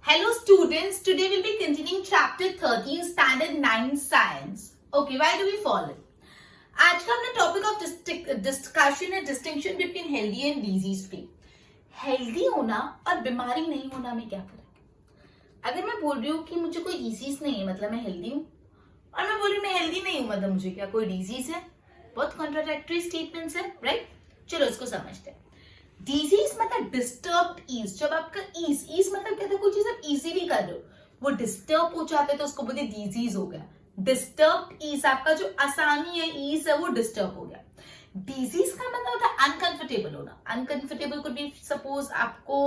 Hello students, today we'll be continuing chapter 13 standard 9 science. Okay, why do we fall in? आज का अपना topic of discussion है distinction between healthy and disease free. Healthy होना और बीमारी नहीं होना में क्या फर्क है? अगर मैं बोल रही हूँ कि मुझे कोई डिजीज नहीं है मतलब मैं हेल्दी हूँ, और मैं बोल रही हूँ मैं हेल्दी नहीं हूँ मतलब मुझे क्या कोई डिजीज है. बहुत कॉन्ट्राडिक्टरी स्टेटमेंट्स है, राइट? चलो इसको समझते हैं. डिजीज मतलब डिस्टर्ब्ड ईज. जब आपका ईज मतलब कहते हैं कोई चीज आप इजीली कर रहे हो, वो डिस्टर्ब हो जाते हैं तो उसको बोलते डिजीज हो गया. डिस्टर्ब्ड ईज, आपका जो आसानी है ईज है वो डिस्टर्ब हो गया. डिजीज का मतलब होता है अनकंफर्टेबल होना. अनकंफर्टेबल को भी सपोज आपको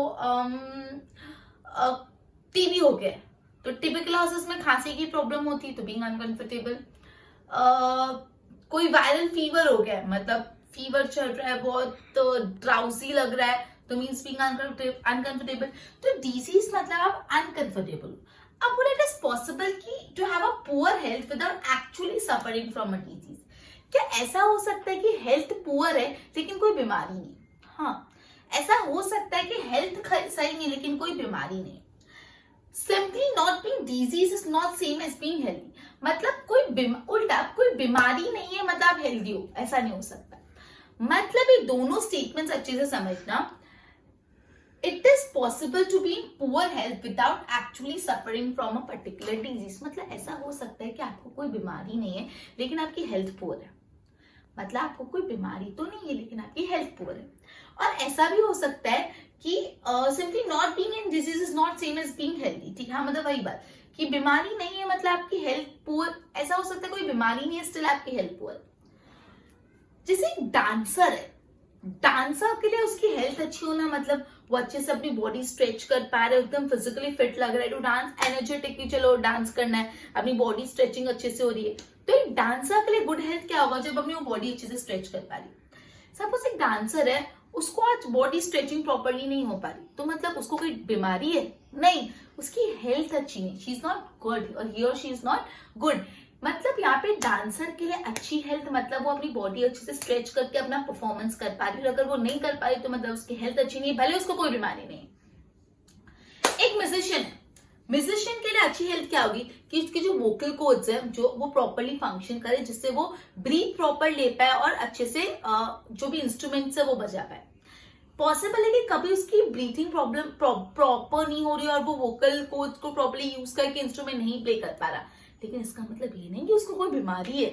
टीबी हो गया तो ट्यूबरकुलोसिस में खांसी की प्रॉब्लम होती है तो बीइंग अनकंफर्टेबल. कोई वायरल फीवर हो गया मतलब फीवर चल रहा है बहुत तो ड्राउजी लग रहा है तो मीन्स बीइंग अनकंफर्टेबल. तो डिजीज मतलब आप अनकंफर्टेबल. अब व्हाट इट इज पॉसिबल कि to have a poor health without actually suffering from a disease. क्या ऐसा हो सकता है कि हेल्थ पुअर है लेकिन कोई बीमारी नहीं? हाँ, ऐसा हो सकता है कि हेल्थ सही नहीं लेकिन कोई बीमारी नहीं. Simply not being disease is not same as being healthy. मतलब कोई उल्टा कोई बीमारी नहीं है मतलब आप हेल्दी हो, ऐसा नहीं हो सकता. मतलब ये दोनों स्टेटमेंट्स अच्छे से समझना. It is possible to be in poor health without actually suffering from a particular disease. मतलब ऐसा हो सकता है कि आपको कोई बीमारी नहीं है लेकिन आपकी हेल्थ पुअर है. मतलब आपको कोई बीमारी तो नहीं है लेकिन आपकी हेल्थ पुअर है. और ऐसा भी हो सकता है कि simply not being in disease is not same as being healthy. ठीक है, मतलब वही बात कि बीमारी नहीं है मतलब आपकी हेल्थ पुअर. ऐसा हो सकता है कोई बीमारी नहीं है स्टिल आपकी हेल्थ पुअर. जैसे एक डांसर है, डांसर के लिए उसकी हेल्थ अच्छी होना मतलब वो अच्छे से अपनी बॉडी स्ट्रेच कर पा रहे, एकदम फिजिकली फिट लग रहा है टू डांस, एनर्जेटिक की चलो डांस करना है, अपनी बॉडी स्ट्रेचिंग अच्छे से हो रही है. तो एक डांसर के लिए गुड हेल्थ क्या होगा? जब अपनी वो बॉडी अच्छे से स्ट्रेच कर पा रही. सपोज एक डांसर है, उसको आज बॉडी स्ट्रेचिंग प्रॉपरली नहीं हो पा रही तो मतलब उसको कोई बीमारी है? नहीं, उसकी हेल्थ अच्छी नहीं. शी इज नॉट गुड और ही और शी इज नॉट गुड. मतलब यहाँ पे डांसर के लिए अच्छी हेल्थ मतलब वो अपनी बॉडी अच्छे से स्ट्रेच करके अपना परफॉर्मेंस कर पा रही है. अगर वो नहीं कर पा रही तो मतलब उसकी हेल्थ अच्छी नहीं है, भले उसको कोई बीमारी नहीं. एक म्यूजिशियन है, म्यूजिशियन के लिए अच्छी हेल्थ क्या होगी कि उसकी जो वोकल कोर्ड्स है जो वो प्रॉपरली फंक्शन करे, जिससे वो ब्रीथ प्रॉपर ले पाए और अच्छे से जो भी इंस्ट्रूमेंट्स है वो बजा पाए. पॉसिबल है कि कभी उसकी ब्रीथिंग प्रॉब्लम प्रॉपर नहीं हो रही और वो वोकल कोर्ड्स को प्रॉपरली यूज करके इंस्ट्रूमेंट नहीं प्ले कर पा रहा, लेकिन इसका मतलब ये नहीं कि उसको कोई बीमारी है.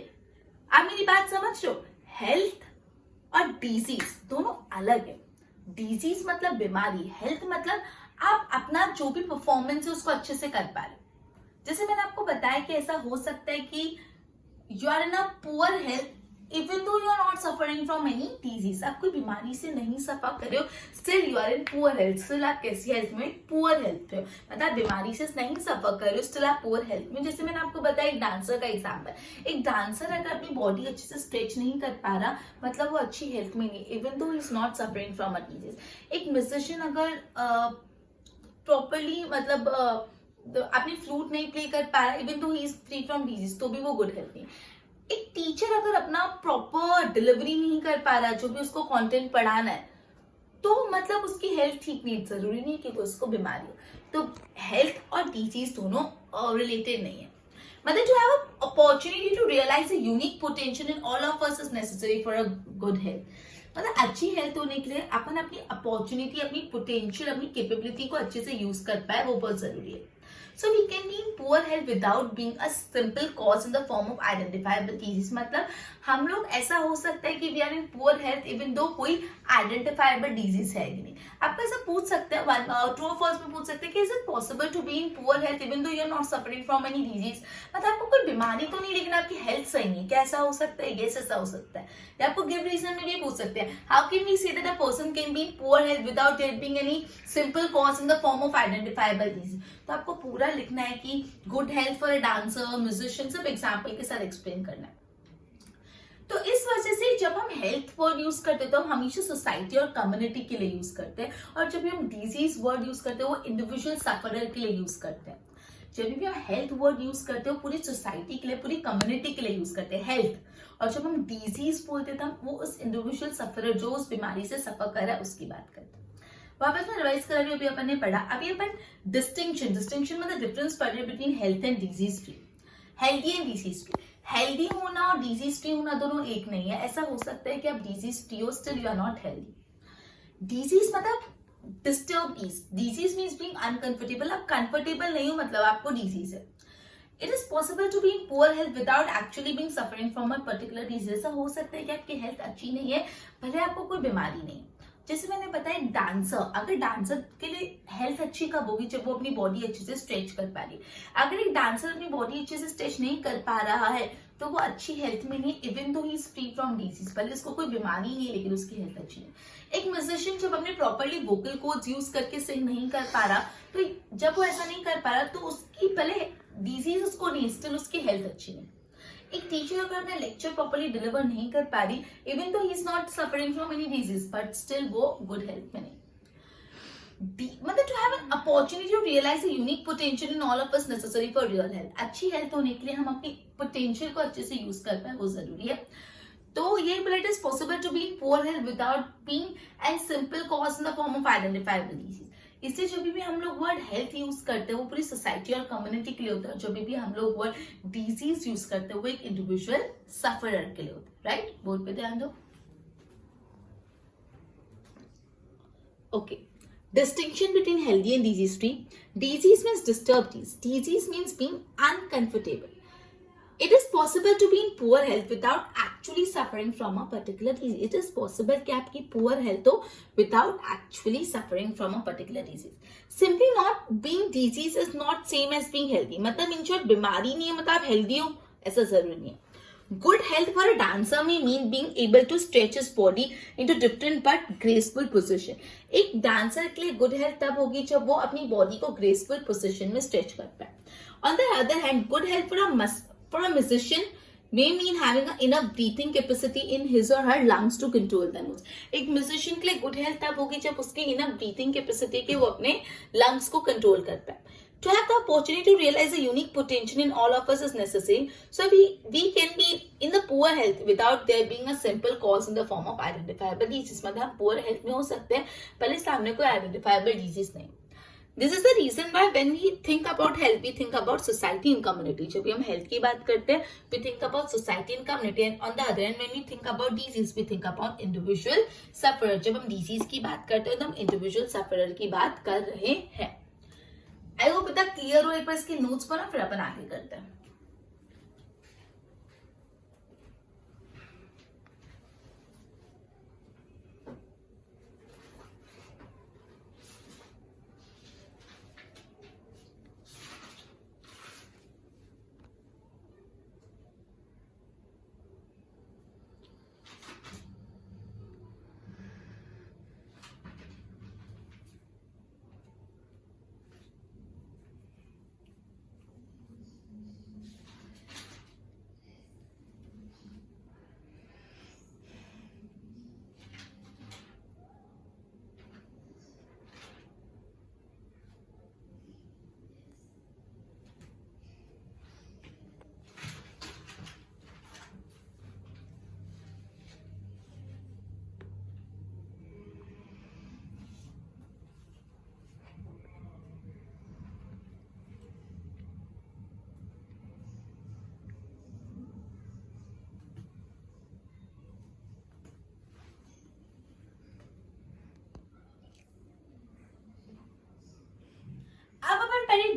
आप मेरी बात समझ रहे हो? हेल्थ और डिजीज दोनों अलग है. डिजीज मतलब बीमारी, हेल्थ मतलब आप अपना जो भी परफॉर्मेंस है उसको अच्छे से कर पा रहे. जैसे मैंने आपको बताया कि ऐसा हो सकता है कि you are in a poor health even though you are not suffering from any disease. आप कोई बीमारी से नहीं सफर कर रहे हो, still you are in poor health. Still आप कैसी हेल्थ में? पुअर हेल्थ में. मतलब बीमारी से नहीं सफर कर रहे हो, स्टिल आप पुअर हेल्थ में. जैसे मैंने आपको बताया एक डांसर का एग्जाम्पल. एक डांसर अगर अपनी बॉडी अच्छे से स्ट्रेच नहीं कर पा रहा मतलब वो अच्छी हेल्थ में नहीं, even though is not suffering from a disease. एक म्यूजिशियन अगर प्रॉपरली मतलब अपनी फ्लूट नहीं प्ले कर पा रहा even though he is free from disease तो भी वो गुड हेल्थ नहीं. एक टीचर अगर अपना प्रॉपर डिलीवरी नहीं कर पा रहा जो भी उसको कंटेंट पढ़ाना है तो मतलब उसकी हेल्थ ठीक नहीं. जरूरी नहीं कि उसको बीमारी हो. तो हेल्थ और डिजीज दोनों रिलेटेड नहीं है. मतलब to have a opportunity to realise a unique potential in all of us is necessary for a good health. मतलब अच्छी हेल्थ होने के लिए अपन अपनी अपॉर्चुनिटी, अपनी पोटेंशियल, अपनी कैपेबिलिटी को अच्छे से यूज कर पाए, वो बहुत जरूरी है. So we can be in poor health without being a simple cause in the form of identifiable disease. मतलब हम लोग ऐसा हो सकता है कि we are in poor health even though कोई identifiable disease है कि नहीं. आपको ऐसा पूछ सकते हैं true or false में पूछ सकते हैं कि is it possible to be in poor health even though you are not suffering from any disease. मतलब आपको कोई बीमारी तो नहीं लेकिन आपकी हेल्थ सही नहीं. क्या ऐसा हो सकता है? यस, ऐसा हो सकता है. या आपको गिव रीजन में भी पूछ सकते हैं how can we say that a person can be in poor health without there being any simple cause in the form of identifiable disease. तो आपको पूरा लिखना है कि good health for a dancer, musician, सब एग्जाम्पल के साथ explain करना है. तो इस वजह से जब हम हेल्थ वर्ड यूज करते हैं तो हम हमेशा सोसाइटी और कम्युनिटी के लिए यूज करते हैं, और जब भी हम डिजीज वर्ड यूज करते हैं वो इंडिविजुअल सफरर के लिए यूज करते हैं. जब भी हम हेल्थ वर्ड यूज करते हैं पूरी सोसाइटी के लिए, पूरी कम्युनिटी के लिए यूज करते हैं हेल्थ. और जब हम डिजीज बोलते हैं तो हम वो उस इंडिविजुअल सफरर जो उस बीमारी से सफर कर रहा है उसकी बात करते हैं. वापस में रिवाइज करा रही हूँ, अभी अपन ने पढ़ा, अभी अपन डिस्टिंक्शन मतलब डिफरेंस पढ़ रहे हैं between health and disease free, healthy and disease free. Healthy होना और डिजीज फ्री होना दोनों एक नहीं है। ऐसा हो सकता है कि आप डिजीज फ्री हो, still you are not healthy. Disease मतलब disturb ease, disease means being uncomfortable, आप कंफर्टेबल नहीं हो मतलब आपको डिजीज है। It is possible to be in poor health without actually being suffering from a particular disease. ऐसा हो सकता है कि आपकी हेल्थ अच्छी नहीं है, भले आपको कोई बीमारी नहीं। जैसे मैंने बताया डांसर, अगर डांसर के लिए हेल्थ अच्छी कब होगी, जब वो अपनी बॉडी अच्छे से स्ट्रेच कर पा रही। अगर एक डांसर अपनी बॉडी अच्छे से स्ट्रेच नहीं कर पा रहा है तो वो अच्छी हेल्थ में नहीं, even though he is free from disease, भले उसको कोई बीमारी नहीं है लेकिन उसकी हेल्थ अच्छी नहीं। एक म्यूजिशियन जब अपने प्रॉपरली वोकल कोड्स यूज करके सिंग नहीं कर पा रहा, तो जब वो ऐसा नहीं कर पा रहा तो उसकी भले डिजीज उसको नहीं, स्टिल उसकी हेल्थ अच्छी नहीं। एक टीचर अगर अपना लेक्चर प्रॉपर्ली डिलीवर नहीं कर पा रही, even though he is not suffering from any disease, but still वो गुड हेल्थ में नहीं। मतलब to have an opportunity to realise the unique potential in all of us necessary for real health. अच्छी health होने के लिए हम अपनी पोटेंशियल को अच्छे से यूज कर पाए, वो जरूरी है। तो ये बोला it is possible to be in poor health without being an simple cause in the form of identifiable disease. इसलिए जब भी हम लोग वर्ड हेल्थ यूज करते हैं वो पूरी सोसाइटी और कम्युनिटी के लिए होता है। जब भी हम लोग वर्ड डिजीज यूज करते हैं वो एक इंडिविजुअल सफरर के लिए होता है, राइट? बोर्ड पे ध्यान दो। Okay, distinction between healthy and disease free. Disease means disturbed ease. Disease means being uncomfortable. It is possible to be in poor health without actually suffering from a particular disease. It is possible कि आपकी poor health हो without actually suffering from a particular disease. Simply not being disease is not same as being healthy. मतलब in short बीमारी नहीं है मतलब आप healthy हो, ऐसा जरूरी नहीं है। Good health for a dancer may mean being able to stretch his body into different but graceful position. एक डांसर के लिए गुड हेल्थ तब होगी जब वो अपनी बॉडी को ग्रेसफुल पोजीशन में स्ट्रेच कर पाए। On the other hand, good health for a musician may mean having enough breathing capacity in his or her lungs to control the notes. एक म्यूजिशियन के लिए गुड हेल्थ तब होगी जब उसकी इनफ ब्रीथिंग कैपेसिटी के वो अपने लंग्स को कंट्रोल कर पाए। To have the opportunity to realize the unique potential in all of us is necessary. So we can be in the poor health without there being a simple cause in the form of identifiable disease. मतलब हम poor health में हो सकते हैं पहले सामने कोई identifiable disease नहीं। This is the reason why when we think about health, we think about society and community. जब भी हम health की बात करते हैं, we think about society and community. And on the other hand, when we think about disease, we think about individual sufferer. जब हम disease की बात करते हैं तो हम individual sufferer की बात कर रहे हैं। आई होप इतना क्लियर हो। एक बार इसके नोट्स पर फिर अपन आगे करते हैं।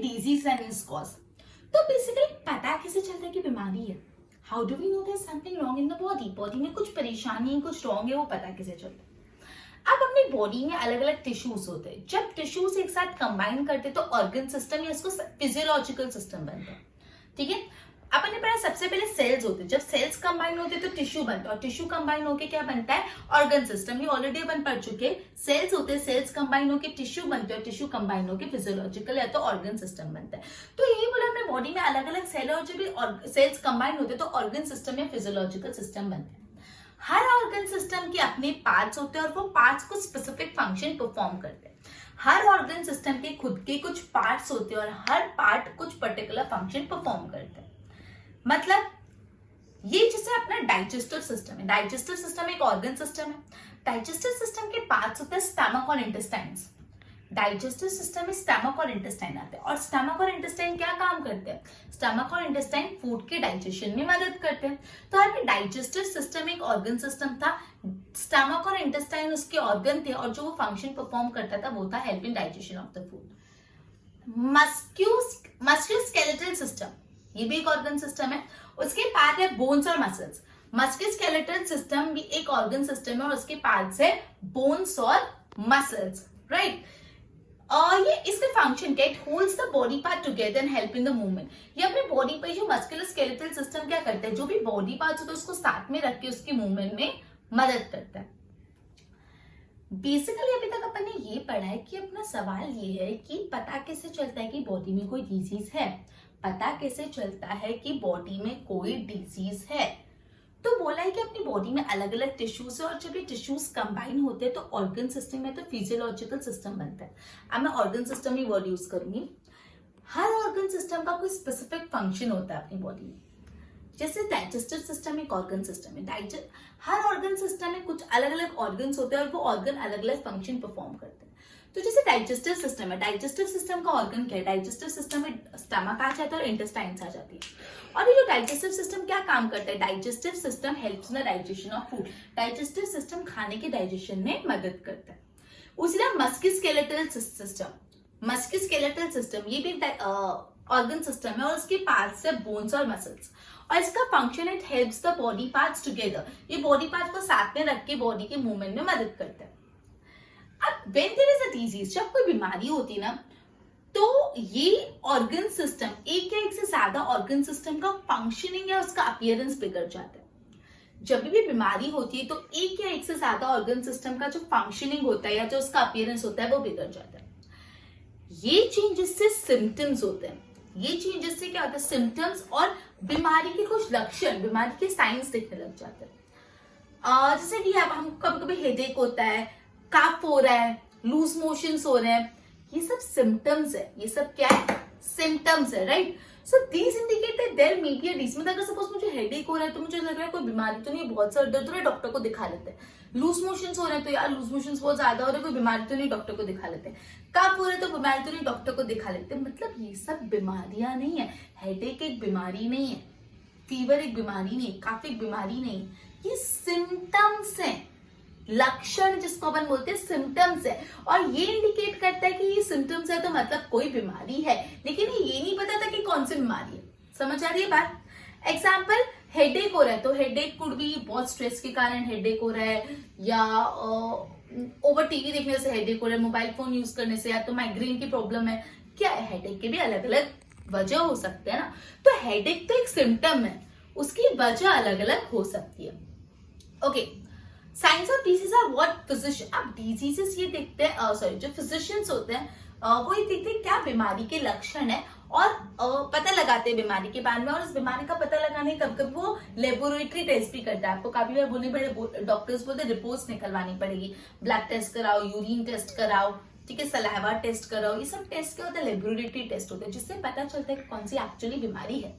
Disease and its cause. तो बेसिकली पता कैसे चलता है कि बीमारी है? How do we know there something wrong in the body? Body में कुछ परेशानी है, कुछ रॉन्ग है, वो पता कैसे चलता है? अब अपनी बॉडी में अलग अलग टिश्यूज होते हैं। जब टिश्यूज एक साथ कंबाइन करते तो ऑर्गन सिस्टम या इसको फिजियोलॉजिकल सिस्टम बनता है। ठीक है, अपन ने पढ़ा सबसे पहले सेल्स होते हैं। जब सेल्स कंबाइन होते हैं तो टिश्यू बनता है और टिश्यू कंबाइन होके क्या बनता है? Organ system. ये ऑलरेडी अपन पढ़ चुके हैं। सेल्स होते हैं, सेल्स कंबाइन होके टिश्यू बनते हैं और टिश्यू कंबाइन होके फिजियोलॉजिकल या तो ऑर्गन सिस्टम बनता है। तो यही बोला अपने बॉडी में अलग अलग सेल है और जब सेल्स कंबाइन होते हैं तो ऑर्गन सिस्टम या फिजियोलॉजिकल सिस्टम बनता है। हर ऑर्गन सिस्टम के अपने पार्ट्स होते हैं और वो पार्ट्स कुछ स्पेसिफिक फंक्शन परफॉर्म करते हैं। हर ऑर्गन सिस्टम के खुद के कुछ पार्ट्स होते हैं और हर पार्ट कुछ पर्टिकुलर फंक्शन परफॉर्म करते हैं। मतलब ये जैसे अपना डाइजेस्टिव सिस्टम है। डाइजेस्टिव सिस्टम एक ऑर्गन सिस्टम है। डाइजेस्टिव सिस्टम के पार्ट्स होते हैं स्टमक और इंटेस्टाइन्स। डाइजेस्टिव सिस्टम में स्टमक और इंटेस्टाइन आते हैं, और स्टमक और इंटेस्टाइन क्या काम करते हैं? स्टमक और इंटेस्टाइन फूड के डाइजेशन में मदद करते हैं। तो हमें डाइजेस्टिव सिस्टम एक ऑर्गन सिस्टम था, स्टमक और इंटेस्टाइन उसके ऑर्गन थे, और जो वो फंक्शन परफॉर्म करता था वो था help in digestion of the food. Musculoskeletal system, ये भी एक ऑर्गन सिस्टम है, उसके पार्ट है बोन्स और मसल्स। मस्क्यूलोस्केलेटल सिस्टम भी एक ऑर्गन सिस्टम है और उसके पार्ट्स है बोन्स और मसल्स, राइट। और ये इसका फंक्शन क्या है? It holds the body part together and help in the movement. ये अपने बॉडी पे जो मस्क्यूलोस्केलेटल सिस्टम क्या करता है, जो भी बॉडी पार्ट्स होते हैं उसको साथ में रख के उसकी मूवमेंट में मदद करता है। बेसिकली अभी तक अपन ने ये पढ़ा है कि अपना सवाल ये है कि पता कैसे चलता है कि बॉडी में कोई डिजीज है, पता कैसे चलता है कि बॉडी में कोई डिजीज है। तो बोला है कि अपनी बॉडी में अलग अलग टिश्यूज है, और जब ये टिश्यूज कंबाइन होते हैं तो ऑर्गन सिस्टम में तो फिजियोलॉजिकल सिस्टम बनता है। अब मैं ऑर्गन सिस्टम ही वर्ड यूज करूंगी। हर ऑर्गन सिस्टम का कोई स्पेसिफिक फंक्शन होता है अपनी बॉडी में। जैसे डाइजेस्टिव सिस्टम एक ऑर्गन सिस्टम है, हर ऑर्गन सिस्टम में कुछ अलग अलग ऑर्गन्स होते हैं और वो ऑर्गन अलग अलग फंक्शन परफॉर्म करते हैं। तो जैसे डाइजेस्टिव सिस्टम है, डाइजेस्टिव सिस्टम का ऑर्गन क्या है? डाइजेस्टिव सिस्टम में स्टमक आ जाता है और इंटेस्टाइन्स आ जाती है। और ये जो डाइजेस्टिव सिस्टम क्या काम करता है? Digestive system helps in the digestion of food. Digestive system खाने के डाइजेशन में मदद करता है। उसी तरह मस्क्यूलोस्केलेटल सिस्टम ये भी ऑर्गन सिस्टम है और उसके पार्ट्स है बोन्स और मसल्स, और इसका function it helps the body parts together. ये बॉडी पार्ट्स को साथ में रख के बॉडी के मूवमेंट में मदद करता है। अब when there is a disease, जब कोई बीमारी होती है ना, तो ये ऑर्गन सिस्टम, एक या एक से ज्यादा ऑर्गन सिस्टम का फंक्शनिंग या उसका अपीयरेंस बिगड़ जाता है। जब भी बीमारी होती है तो एक या एक से ज्यादा ऑर्गन सिस्टम का जो फंक्शनिंग होता है या जो उसका अपीयरेंस होता है वो बिगड़ जाता है। ये चेंजेस से सिम्टम्स होते हैं। ये चेंजेस से क्या होता है? सिम्टम्स और बीमारी के कुछ लक्षण, बीमारी के साइंस दिखने लग जाते हैं। जैसे कि हम कभी कभी हेडेक होता है, कफ हो रहा है, लूज मोशंस हो रहे हैं, ये सब सिम्टम्स है। ये सब क्या है? सिम्टम्स है, right. So these indicate that there may be a disease. मतलब अगर सपोज मुझे हेडेक हो रहा है तो मुझे लग रहा है कोई बीमारी तो नहीं, बहुत सारा दर्द हो रहा है, डॉक्टर को दिखा लेते हैं। लूज मोशंस हो रहे हैं तो यार लूज मोशंस बहुत ज्यादा हो रहे हैं, कोई बीमारी तो नहीं, डॉक्टर को दिखा लेते हैं। कफ हो रहा है तो बीमारी तो नहीं, डॉक्टर को दिखा लेते हैं। मतलब ये सब बीमारियां नहीं है। हेडेक एक बीमारी नहीं है, फीवर एक बीमारी नहीं, कफ एक बीमारी नहीं, ये सिम्टम्स हैं, लक्षण जिसको अपन बोलते हैं सिम्टम्स है। और ये इंडिकेट करता है कि ये सिम्टम्स है तो मतलब कोई बीमारी है, लेकिन ये नहीं पता था कि कौन सी बीमारी है। समझ आ रही है बात? एग्जाम्पल, हेडेक हो रहा है तो हेडेक कुड भी बहुत स्ट्रेस के कारण हेडेक हो रहा है, या ओवर टीवी देखने से हेडेक हो रहा है, मोबाइल फोन यूज करने से, या तो माइग्रेन की प्रॉब्लम है। क्या है? हेडेक के भी अलग अलग वजह हो सकते हैं ना। तो हेडेक तो एक सिम्टम है, उसकी वजह अलग अलग हो सकती है। Okay, science of disease are what physician, अब डिजीजेस ये देखते हैं, सॉरी जो फिजिशियंस होते हैं वो ये देखते हैं क्या बीमारी के लक्षण है, और पता लगाते हैं बीमारी के बारे में। और इस बीमारी का पता लगाने कब कब वो लेबोरेटरी टेस्ट भी करता है। आपको काफी बार बोलने पड़े, डॉक्टर्स बोलते हैं रिपोर्ट्स निकलवानी पड़ेगी, ब्लड टेस्ट कराओ, यूरिन टेस्ट कराओ, ठीक है, सलाइवा टेस्ट कराओ। ये सब टेस्ट क्या होता है? लेबोरेटरी टेस्ट होते हैं, जिससे पता चलता है कि कौन सी एक्चुअली बीमारी है।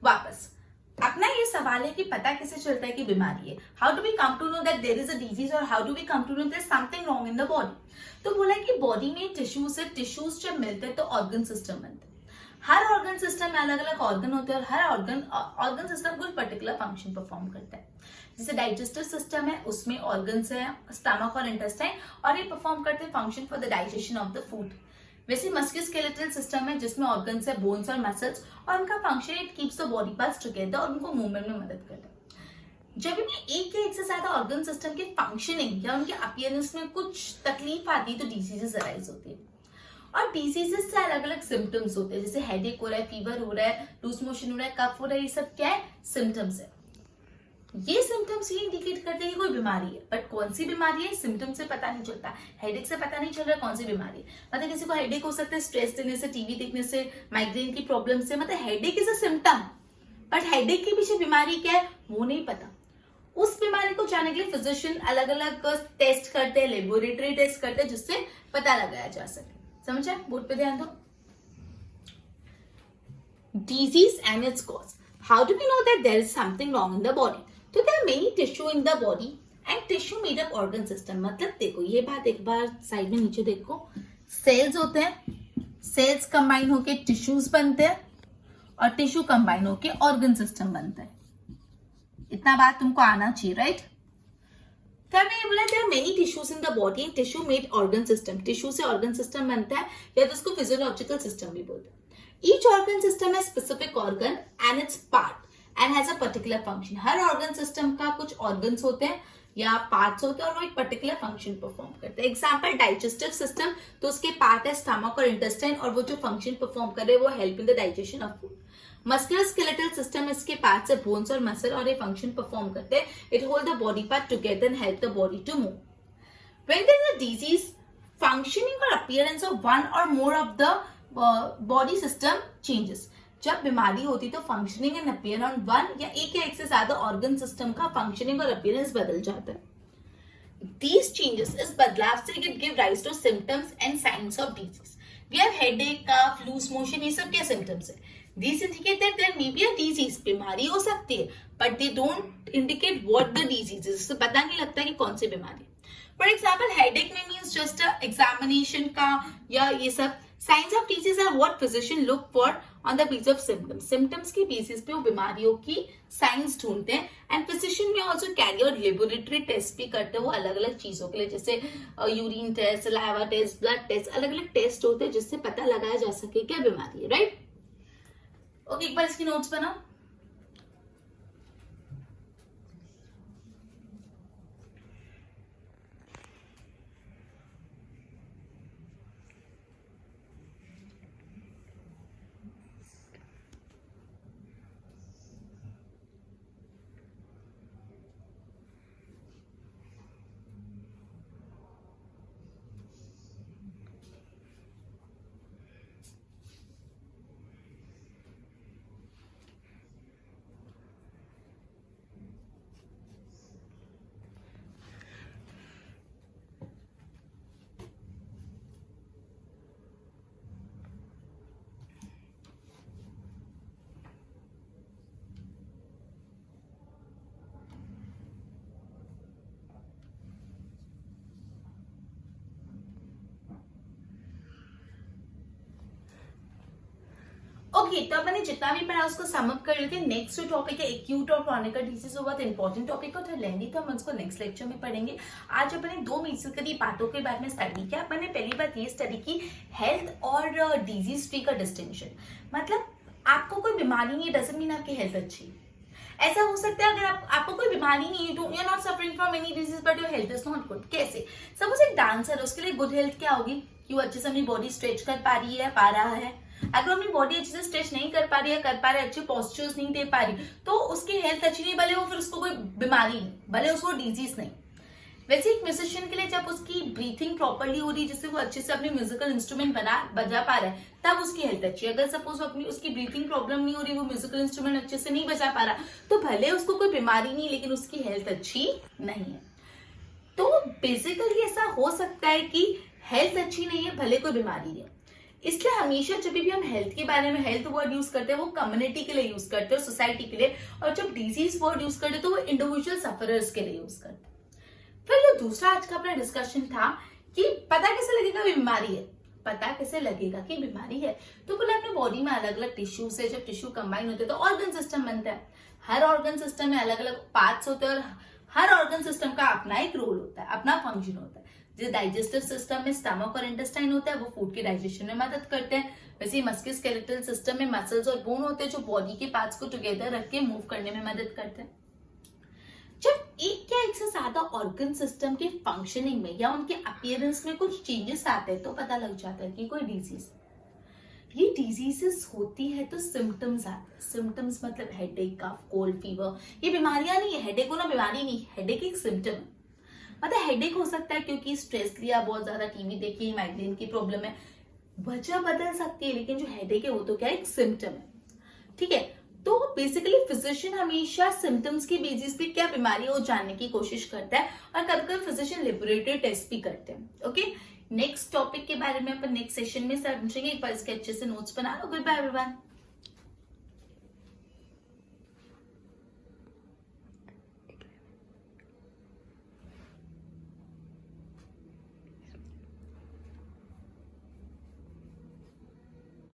वापस अपना ये सवाल है कि पता कैसे चलता है कि बीमारी है। How do we come to know that there is a disease, और how do we come to know that something wrong in the body. तो बोला कि बॉडी में टिश्यूज है, टिश्यूज जब मिलते हैं तो ऑर्गन सिस्टम बनते हैं। हर ऑर्गन सिस्टम में अलग अलग ऑर्गन होते हैं और हर ऑर्गन सिस्टम कुछ पर्टिकुलर फंक्शन परफॉर्म करता है। जैसे डाइजेस्टिव सिस्टम है, उसमें ऑर्गन्स है स्टमक और इंटेस्टाइन, और ये परफॉर्म करते हैं function for the digestion of the food. वैसे मस्क्यूलोस्केलेटल सिस्टम है जिसमें ऑर्गन्स है बोन्स और मसल्स, और उनका function it keeps the body parts together और उनको मूवमेंट में मदद करता है। जब भी एक या एक से ज्यादा ऑर्गन सिस्टम के फंक्शनिंग या उनके अपीयरेंस में कुछ तकलीफ आती है तो डिजीजेस अराइज होती है। और डिजीजेस से अलग अलग सिम्टम्स होते हैं, जैसे हेडेक हो रहा है, फीवर हो रहा है, लूज मोशन हो रहा है, कफ हो रहा है, ये सब क्या है? सिम्टम्स है। ये सिम्टम्स ये इंडिकेट करते हैं कि कोई बीमारी है, बट कौन सी बीमारी है सिम्टम से पता नहीं चलता। हेडेक से पता नहीं चल रहा कौन सी बीमारी है। मतलब किसी को हेडेक हो सकता है स्ट्रेस देने से, टीवी देखने से, माइग्रेन की प्रॉब्लम से। मतलब headache is a symptom, but headache के पीछे बीमारी क्या है वो नहीं पता। उस बीमारी को जानने के लिए फिजिशियन अलग अलग टेस्ट करते हैं, लेबोरेटरी टेस्ट करते हैं, जिससे पता लगाया जा सके। समझा? बोर्ड पे ध्यान दो। Disease and its cause. How do we know that there is something wrong in the body? So there are many tissue in the body and tissue made up organ system, मतलब देखो ये बात एक बार side में नीचे देखो, sales होते हैं, सेल्स कंबाइन होके टिश्यूज बनते हैं और टिश्यू कंबाइन होके ऑर्गन सिस्टम बनता है। इतना बात तुमको आना चाहिए, राइट? तो मैंने बोला there are many tissues in the body and tissue made organ system, tissue से ऑर्गन सिस्टम बनता है या तो उसको फिजियोलॉजिकल सिस्टम भी बोलते हैं। ईच ऑर्गन सिस्टम है specific organ and it's part and has a particular function. Her organ system का कुछ ऑर्गन्स होते हैं या पार्ट्स होते हैं और वो एक पर्टिकुलर फंक्शन परफॉर्म करते हैं। एग्जांपल डाइजेस्टिव सिस्टम, तो उसके पार्ट है स्टमक और इंटेस्टाइन और वो जो फंक्शन परफॉर्म कर रहे हैं वो help in the digestion of food. Muscular skeletal system, इसके पार्ट्स है बोन्स और मसल और ये फंक्शन परफॉर्म करते हैं। It hold the body part together and help the body to move. When there is a disease, functioning और appearance of one और more of the body system changes. जब बीमारी होती तो functioning and appearance on one या एक से ज्यादा ऑर्गन सिस्टम का फंक्शनिंग और अपीयरेंस बदल जाता है। These changes, इस बदलाव से give rise to symptoms and signs of disease. We have headache, cough, loose motion, ये सब क्या symptoms है? These indicate that there may be a disease, बीमारी हो सकती है, but they don't indicate what the disease is. इससे पता नहीं लगता कि कौन सी बीमारी। For example, headache में means just a examination का या ये सब। Signs of disease are what physician look for on the basis of symptoms. Symptoms के basis पे वो बीमारियों की signs ढूंढते हैं and physician में also carry out laboratory test भी करते हैं वो अलग अलग चीजों के लिए, जैसे urine test, saliva test, blood test, अलग अलग टेस्ट होते हैं जिससे पता लगाया जा सके क्या बीमारी है, राइट? ओके, एक बार इसकी नोट्स बनाओ। ओके, तो मैंने जितना भी पढ़ा उसको सम अप कर लेते हैं। नेक्स्ट जो टॉपिक है एक्यूट और क्रॉनिक डिजीज, वो बहुत इंपॉर्टेंट टॉपिक है, तो लेंदी तो हम उसको नेक्स्ट लेक्चर में पढ़ेंगे। आज अपने दो बेसिकली बातों के बारे में स्टडी किया। मैंने पहली बात ये स्टडी की हेल्थ और डिजीज फ्री का डिस्टिंक्शन, मतलब आपको कोई बीमारी नहीं है डजंट मीन आपकी हेल्थ अच्छी। ऐसा हो सकता है अगर आपको कोई बीमारी नहीं है, you are not suffering from any disease but your health is not good. कैसे? सपोज एक डांसर है, उसके लिए गुड हेल्थ क्या होगी कि वो अच्छे से अपनी बॉडी स्ट्रेच कर पा रही है, पा रहा है। अगर अपनी बॉडी अच्छे से स्ट्रेच नहीं कर पा रही है, कर पा रहे, अच्छे पोस्चर्स नहीं दे पा रही, तो उसकी हेल्थ अच्छी नहीं, भले वो फिर उसको कोई बीमारी नहीं, भले उसको डिजीज नहीं। वैसे एक म्यूजिशियन के लिए जब उसकी ब्रीथिंग प्रॉपरली हो रही है, जिससे वो अच्छे से अपने म्यूजिकल इंस्ट्रूमेंट बजा पा रहा है, तब उसकी हेल्थ अच्छी है। अगर सपोज उसकी ब्रीथिंग प्रॉब्लम नहीं हो रही, वो म्यूजिकल इंस्ट्रूमेंट अच्छे से नहीं बजा पा रहा, तो भले उसको कोई बीमारी नहीं लेकिन उसकी हेल्थ अच्छी नहीं है। तो बेसिकली ऐसा हो सकता है कि हेल्थ अच्छी नहीं है, भले कोई बीमारी है। इसलिए हमेशा जब भी हम हेल्थ के बारे में हेल्थ वर्ड यूज करते हैं वो कम्युनिटी के लिए यूज करते हैं, सोसाइटी के लिए, और जब डिजीज वर्ड यूज करते हैं तो वो इंडिविजुअल सफरर्स के लिए यूज करते हैं। फिर जो दूसरा आज का अपना डिस्कशन था कि पता कैसे लगेगा बीमारी है, पता कैसे लगेगा कि बीमारी है, तो बोला अपने बॉडी में अलग अलग टिश्यूज है, जब टिश्यू कंबाइन होते हैं तो ऑर्गन सिस्टम बनता है। हर ऑर्गन सिस्टम में अलग अलग पार्ट्स होते हैं और हर ऑर्गन सिस्टम का अपना एक रोल होता है, अपना फंक्शन होता है। जैसे डाइजेस्टिव सिस्टम में स्टमक और इंटेस्टाइन होता है, वो फूड के डाइजेशन में मदद करते हैं। वैसे मस्कुलोस्केलेटल सिस्टम में मसल्स और बोन होते हैं जो बॉडी के पार्ट्स को टुगेदर रख के मूव करने में मदद करते हैं। जब एक या एक से ज्यादा ऑर्गन सिस्टम के फंक्शनिंग में या उनके अपीयरेंस में कुछ चेंजेस आते हैं तो पता लग जाता है कि कोई डिजीज। ये डिजीजेस होती है तो सिम्टम्स आते हैं। सिम्टम्स मतलब हेडेक, कफ, कोल्ड, फीवर, ये बीमारियां नहीं है। हेडेक होना बीमारी नहीं, हेडेक एक सिम्टम है। मतलब हेडेक हो सकता है क्योंकि स्ट्रेस लिया, बहुत ज्यादा टीवी देखी, माइग्रेन की प्रॉब्लम है, वजह बदल सकती है, लेकिन जो हेडेक है वो तो क्या एक सिम्टम है, ठीक है। तो बेसिकली फिजिशियन हमेशा सिम्टम्स के बेसिस पे क्या बीमारी है वो जानने की कोशिश करता है, और कभी कभी फिजिशियन लेबोरेटरी टेस्ट भी करते हैं। ओके, नेक्स्ट टॉपिक के बारे में अपन नेक्स्ट सेशन में समझेंगे। एक बार इसके अच्छे से नोट्स बना लो। Good bye everyone.